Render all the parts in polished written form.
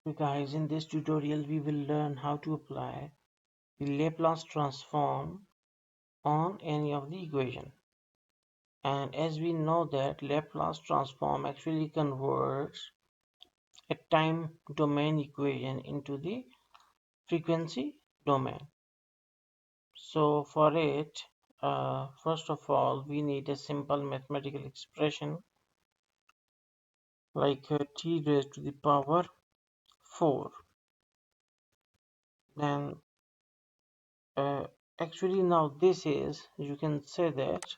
So guys, in this tutorial we will learn how to apply the Laplace transform on any of the equation. And as we know that Laplace transform actually converts a time domain equation into the frequency domain. So for it, first of all, we need a simple mathematical expression like t raised to the power 4. Then uh, actually now this is, you can say that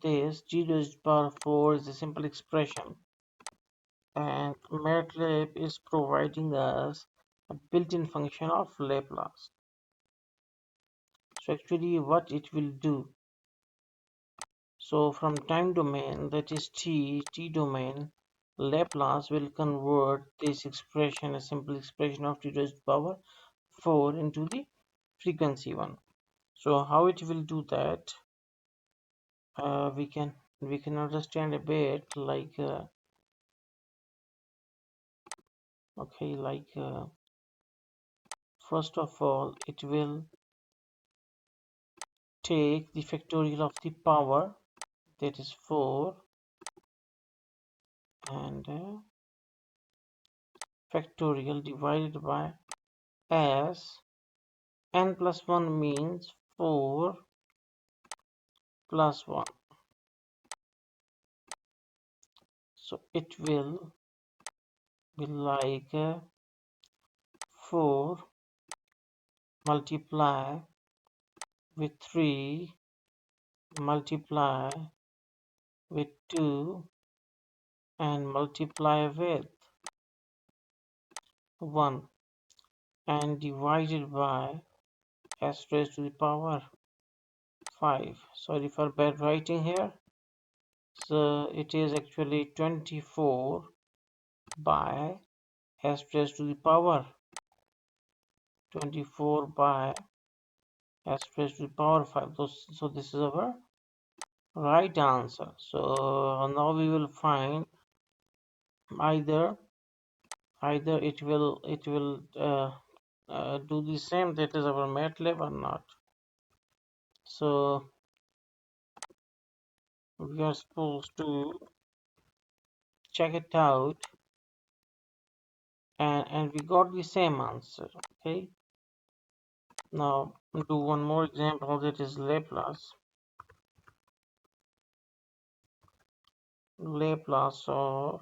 this g raised to the power 4 is a simple expression, and matlab is providing us a built-in function of Laplace. So actually what it will do, so from time domain, that is t domain, Laplace will convert this expression, a simple expression of t raised to the power 4, into the frequency one. So how it will do that, we can understand a bit like okay, like first of all, it will take the factorial of the power, that is 4, and factorial divided by s. N plus 1 means 4 plus 1. So it will be like 4 multiply with 3 multiply with 2 and multiply with 1 and divided by s raised to the power 5. Sorry for bad writing here. So it is actually 24 by s raised to the power 24 by s raised to the power 5. So this is our right answer. So now we will find either it will do the same, that is our MATLAB, or not. So we are supposed to check it out, and we got the same answer. Okay, now do one more example, that is Laplace of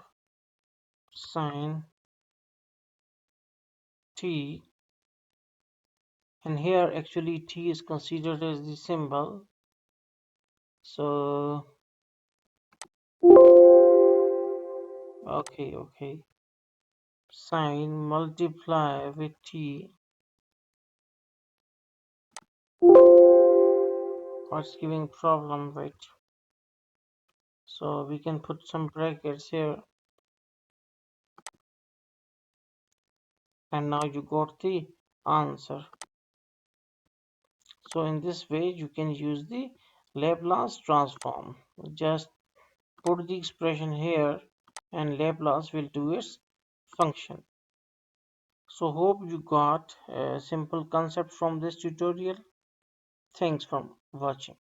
sine t, and here actually t is considered as the symbol. So okay, sine multiply with t, what's giving problem, wait, so we can put some brackets here, and now you got the answer. So in this way you can use the Laplace transform. Just put the expression here and Laplace will do its function. So hope you got a simple concept from this tutorial. Thanks for watching.